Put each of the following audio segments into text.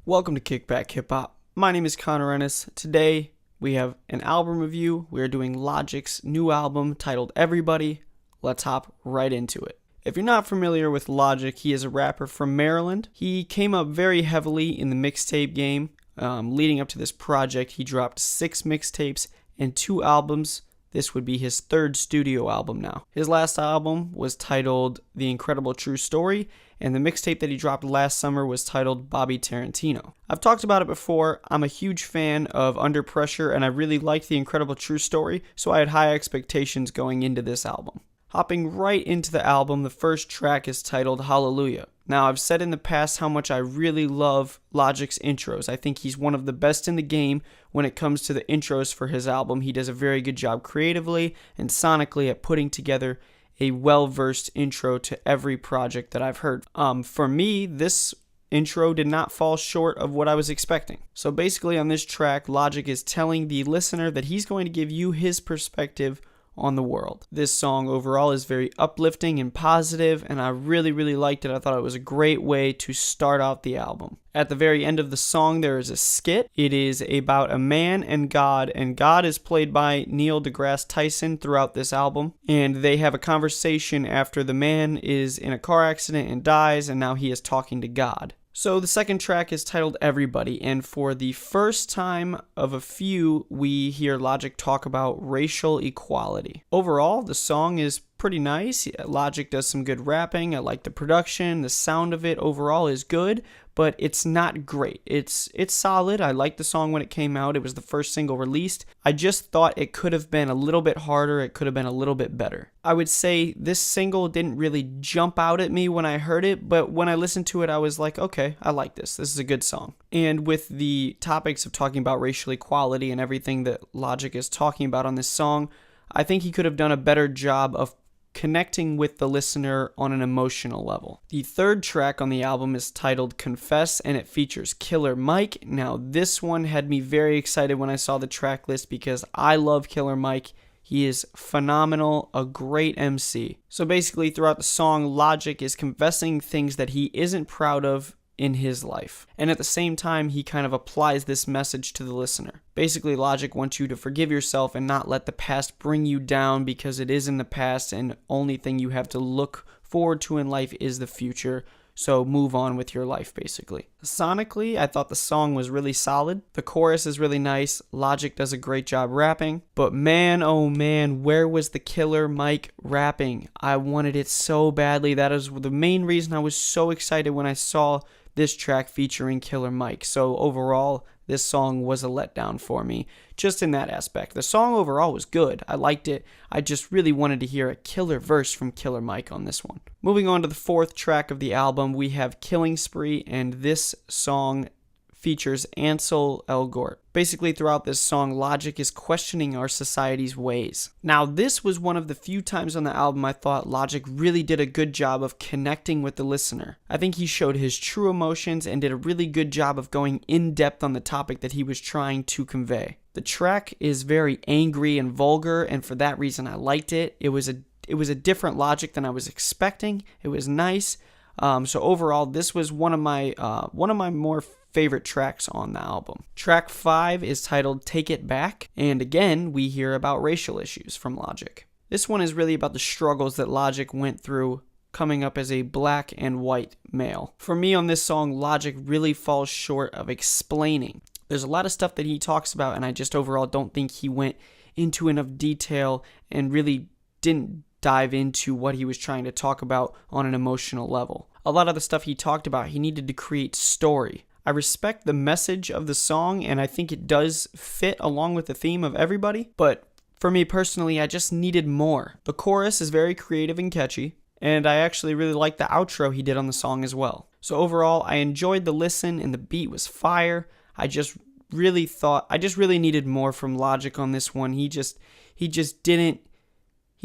Welcome to Kickback Hip Hop. My name is Connor Ennis. Today we have an album review. We are doing Logic's new album titled Everybody. Let's hop right into it. If you're not familiar with Logic, he is a rapper from Maryland. He came up very heavily in the mixtape game. Leading up to this project, he dropped 6 mixtapes and 2 albums. This would be his 3rd studio album now. His last album was titled The Incredible True Story, and the mixtape that he dropped last summer was titled Bobby Tarantino. I've talked about it before. I'm a huge fan of Under Pressure, and I really liked The Incredible True Story, so I had high expectations going into this album. Hopping right into the album, the first track is titled Hallelujah. Now, I've said in the past how much I really love Logic's intros. I think he's one of the best in the game when it comes to the intros for his album. He does a very good job creatively and sonically at putting together a well-versed intro to every project that I've heard. For me, this intro did not fall short of what I was expecting. So basically on this track, Logic is telling the listener that he's going to give you his perspective on the world. This song overall is very uplifting and positive, and I really liked it. I thought it was a great way to start out the album. At the very end of the song, there is a skit. It is about a man and God is played by Neil deGrasse Tyson throughout this album, and they have a conversation after the man is in a car accident and dies, and now he is talking to God. So the second track is titled Everybody, and for the first time of a few, we hear Logic talk about racial equality. Overall, the song is pretty nice. Logic does some good rapping. I like the production. The sound of it overall is good, but it's not great. It's solid. I liked the song when it came out. It was the first single released. I just thought it could have been a little bit harder. It could have been a little bit better. I would say this single didn't really jump out at me when I heard it, but when I listened to it, I was like, okay, I like this. This is a good song. And with the topics of talking about racial equality and everything that Logic is talking about on this song, I think he could have done a better job of connecting with the listener on an emotional level. The third track on the album is titled Confess, and it features Killer Mike. Now, this one had me very excited when I saw the track list because I love Killer Mike. He is phenomenal, a great MC. So basically, throughout the song, Logic is confessing things that he isn't proud of in his life. And at the same time, he kind of applies this message to the listener. Basically, Logic wants you to forgive yourself and not let the past bring you down because it is in the past and the only thing you have to look forward to in life is the future. So move on with your life, basically. Sonically, I thought the song was really solid. The chorus is really nice. Logic does a great job rapping. But man, oh man, where was the Killer Mike rapping? I wanted it so badly. That is the main reason I was so excited when I saw this track featuring Killer Mike. So overall, this song was a letdown for me, just in that aspect. The song overall was good. I liked it. I just really wanted to hear a killer verse from Killer Mike on this one. Moving on to the 4th track of the album, we have Killing Spree, and this song features Ansel Elgort. Basically, throughout this song, Logic is questioning our society's ways. Now, this was one of the few times on the album I thought Logic really did a good job of connecting with the listener. I think he showed his true emotions and did a really good job of going in depth on the topic that he was trying to convey. The track is very angry and vulgar, and for that reason I liked it. It was a different Logic than I was expecting. It was nice. So overall, this was one of my more favorite tracks on the album. Track 5 is titled Take It Back, and again, we hear about racial issues from Logic. This one is really about the struggles that Logic went through coming up as a black and white male. For me on this song, Logic really falls short of explaining. There's a lot of stuff that he talks about, and I just overall don't think he went into enough detail and really didn't dive into what he was trying to talk about on an emotional level. A lot of the stuff he talked about, he needed to create story. I respect the message of the song, and I think it does fit along with the theme of Everybody, but for me personally, I just needed more. The chorus is very creative and catchy, and I actually really like the outro he did on the song as well. So overall, I enjoyed the listen, and the beat was fire. I just really needed more from Logic on this one. He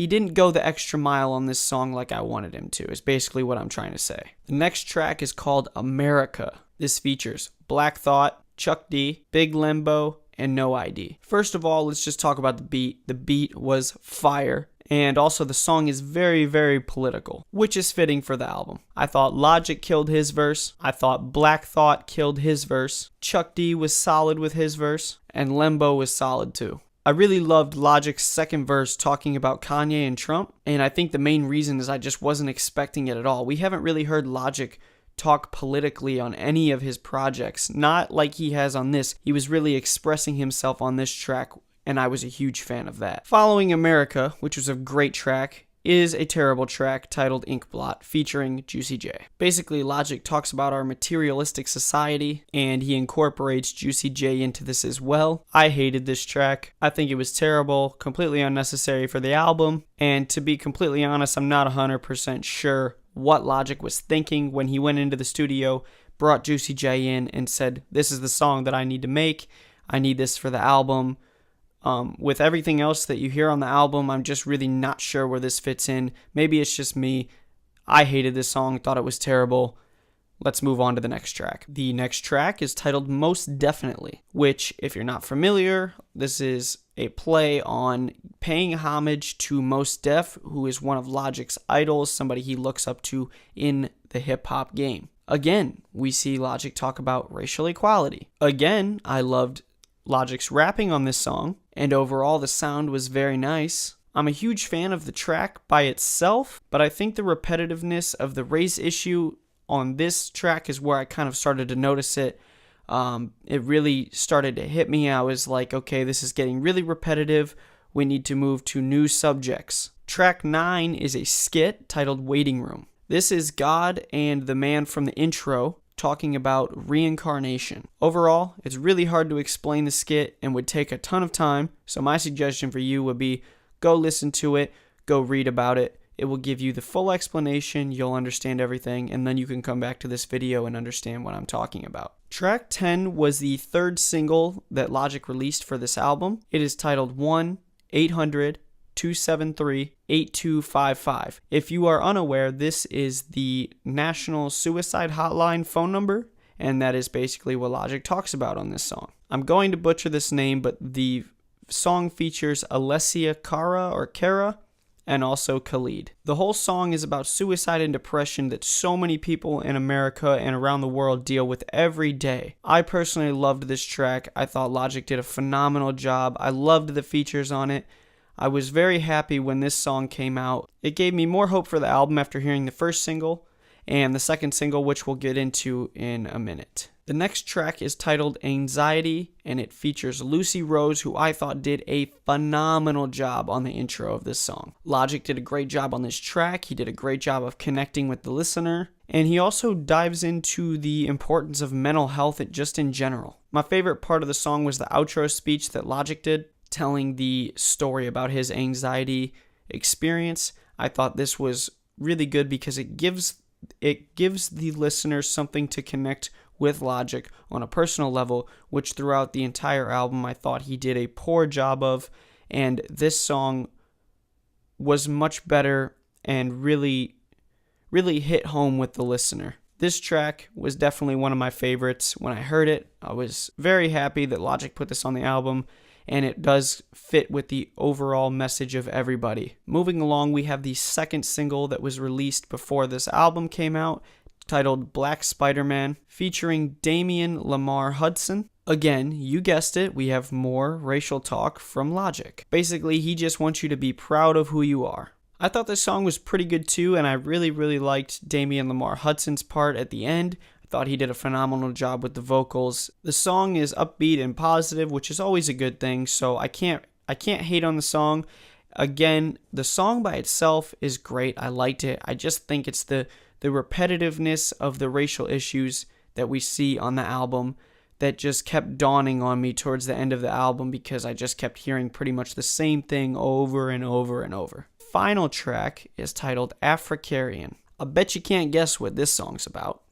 didn't go the extra mile on this song like I wanted him to, is basically what I'm trying to say. The next track is called America. This features Black Thought, Chuck D, Big Limbo, and No ID. First of all, let's just talk about the beat. The beat was fire, And also the song is very, very political, which is fitting for the album. I thought Logic killed his verse. I thought Black Thought killed his verse. Chuck D was solid with his verse. And Lembo was solid too. I really loved Logic's second verse talking about Kanye and Trump. And I think the main reason is I just wasn't expecting it at all. We haven't really heard Logic talk politically on any of his projects. Not like he has on this. He was really expressing himself on this track, and I was a huge fan of that. Following America, which was a great track, is a terrible track titled Inkblot, featuring Juicy J. Basically, Logic talks about our materialistic society, and he incorporates Juicy J into this as well. I hated this track. I think it was terrible, completely unnecessary for the album, and to be completely honest, I'm not 100% sure what Logic was thinking when he went into the studio, brought Juicy J in, and said, this is the song that I need to make. I need this for the album. With everything else that you hear on the album, I'm just really not sure where this fits in. Maybe it's just me. I hated this song, thought it was terrible. Let's move on to the next track. The next track is titled Most Definitely, which, if you're not familiar, this is a play on paying homage to Mos Def, who is one of Logic's idols, somebody he looks up to in the hip-hop game. Again, we see Logic talk about racial equality. Again, I loved Logic's rapping on this song, and overall the sound was very nice. I'm a huge fan of the track by itself, but I think the repetitiveness of the race issue on this track is where I kind of started to notice it. It really started to hit me. I was like, okay, this is getting really repetitive. We need to move to new subjects. Track 9 is a skit titled Waiting Room. This is God and the man from the intro talking about reincarnation. Overall, it's really hard to explain the skit and would take a ton of time, so my suggestion for you would be go listen to it, go read about it. It will give you the full explanation, you'll understand everything, and then you can come back to this video and understand what I'm talking about. Track 10 was the third single that Logic released for this album. It is titled 1-800-273-8255. If you are unaware, this is the National Suicide Hotline phone number, and that is basically what Logic talks about on this song. I'm going to butcher this name, but the song features Alessia Cara, and also Khalid. The whole song is about suicide and depression that so many people in America and around the world deal with every day. I personally loved this track. I thought Logic did a phenomenal job. I loved the features on it. I was very happy when this song came out. It gave me more hope for the album after hearing the first single and the second single, which we'll get into in a minute. The next track is titled Anxiety, and it features Lucy Rose, who I thought did a phenomenal job on the intro of this song. Logic did a great job on this track. He did a great job of connecting with the listener, and he also dives into the importance of mental health just in general. My favorite part of the song was the outro speech that Logic did, telling the story about his anxiety experience. I thought this was really good because it gives the listener something to connect with Logic on a personal level, which throughout the entire album I thought he did a poor job of, and this song was much better and really hit home with the listener. This track was definitely one of my favorites. When I heard it, I was very happy that Logic put this on the album, and it does fit with the overall message of everybody. Moving along, we have the second single that was released before this album came out, titled Black Spider-Man, featuring Damian Lamar Hudson. Again, you guessed it, we have more racial talk from Logic. Basically, he just wants you to be proud of who you are. I thought this song was pretty good too, and I really liked Damian Lamar Hudson's part at the end. I thought he did a phenomenal job with the vocals. The song is upbeat and positive, which is always a good thing, so I can't hate on the song. Again, the song by itself is great. I liked it. I just think it's the repetitiveness of the racial issues that we see on the album that just kept dawning on me towards the end of the album, because I just kept hearing pretty much the same thing over and over and over. Final track is titled Africare Ian. I bet you can't guess what this song's about.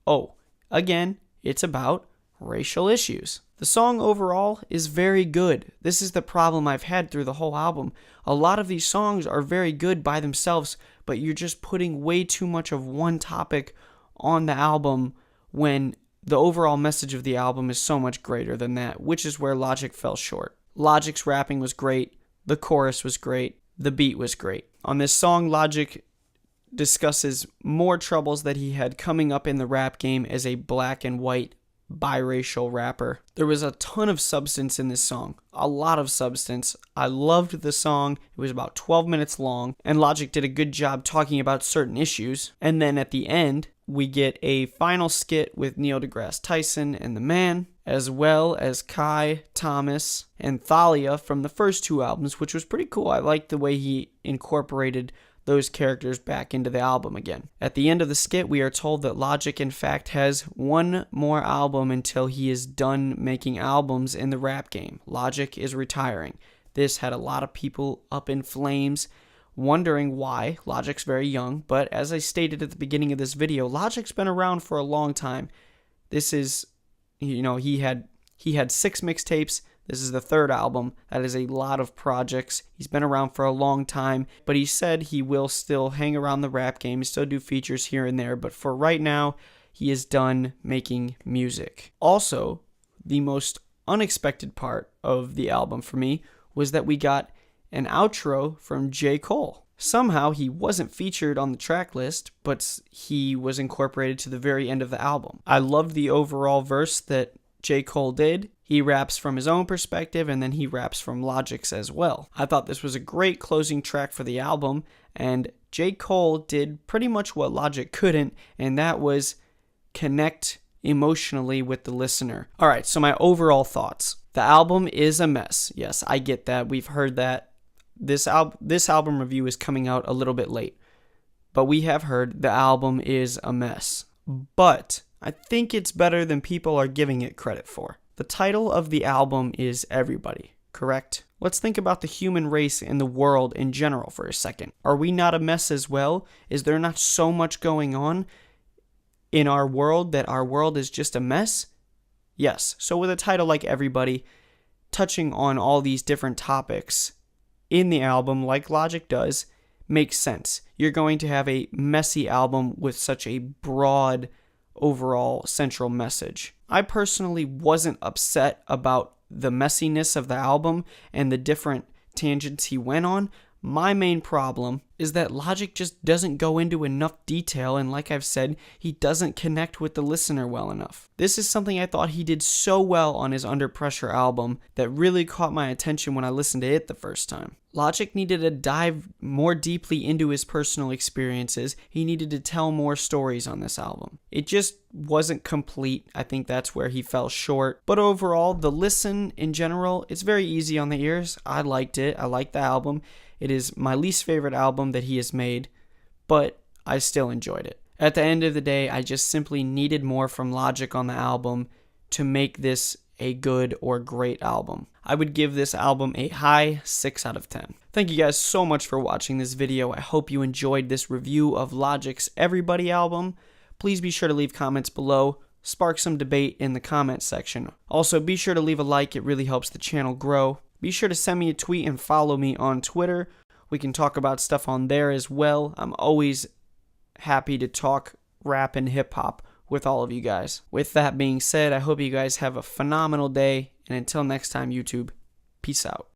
Oh, again, it's about racial issues. The song overall is very good. This is the problem I've had through the whole album. A lot of these songs are very good by themselves, but you're just putting way too much of one topic on the album when the overall message of the album is so much greater than that, which is where Logic fell short. Logic's rapping was great. The chorus was great. the beat was great. On this song, Logic discusses more troubles that he had coming up in the rap game as a black and white biracial rapper. There was a ton of substance in this song, a lot of substance. I loved the song. It was about 12 minutes long, and Logic did a good job talking about certain issues. And then at the end, we get a final skit with Neil deGrasse Tyson and The Man, as well as Kai, Thomas, and Thalia from the first two albums, which was pretty cool. I liked the way he incorporated those characters back into the album again. At the end of the skit, we are told that Logic, in fact, has one more album until he is done making albums in the rap game. Logic is retiring. This had a lot of people up in flames, wondering why. Logic's very young, but as I stated at the beginning of this video, Logic's been around for a long time. This is, he had 6 mixtapes. This is the 3rd album. That is a lot of projects. He's been around for a long time, but he said he will still hang around the rap game, still do features here and there, but for right now, he is done making music. Also, the most unexpected part of the album for me was that we got an outro from J. Cole. Somehow, he wasn't featured on the track list, but he was incorporated to the very end of the album. I loved the overall verse that J. Cole did. He raps from his own perspective, and then he raps from Logic's as well. I thought this was a great closing track for the album, and J. Cole did pretty much what Logic couldn't, and that was connect emotionally with the listener. Alright, so my overall thoughts. The album is a mess. Yes, I get that. We've heard that. This album review is coming out a little bit late, but we have heard the album is a mess. But I think it's better than people are giving it credit for. The title of the album is Everybody, correct? Let's think about the human race and the world in general for a second. Are we not a mess as well? Is there not so much going on in our world that our world is just a mess? Yes. So with a title like Everybody, touching on all these different topics in the album like Logic does, makes sense. You're going to have a messy album with such a broad overall central message. I personally wasn't upset about the messiness of the album and the different tangents he went on. My main problem is that Logic just doesn't go into enough detail, and like I've said, he doesn't connect with the listener well enough. This is something I thought he did so well on his Under Pressure album that really caught my attention when I listened to it the first time. Logic needed to dive more deeply into his personal experiences. He needed to tell more stories on this album. It just wasn't complete. I think that's where he fell short. But overall, the listen in general, it's very easy on the ears. I liked it. I liked the album. It is my least favorite album that he has made, but I still enjoyed it. At the end of the day, I just simply needed more from Logic on the album to make this a good or great album. I would give this album a high 6 out of 10. Thank you guys so much for watching this video. I hope you enjoyed this review of Logic's Everybody album. Please be sure to leave comments below. Spark some debate in the comments section. Also, be sure to leave a like. It really helps the channel grow. Be sure to send me a tweet and follow me on Twitter. We can talk about stuff on there as well. I'm always happy to talk rap and hip-hop with all of you guys. With that being said, I hope you guys have a phenomenal day. And until next time, YouTube, peace out.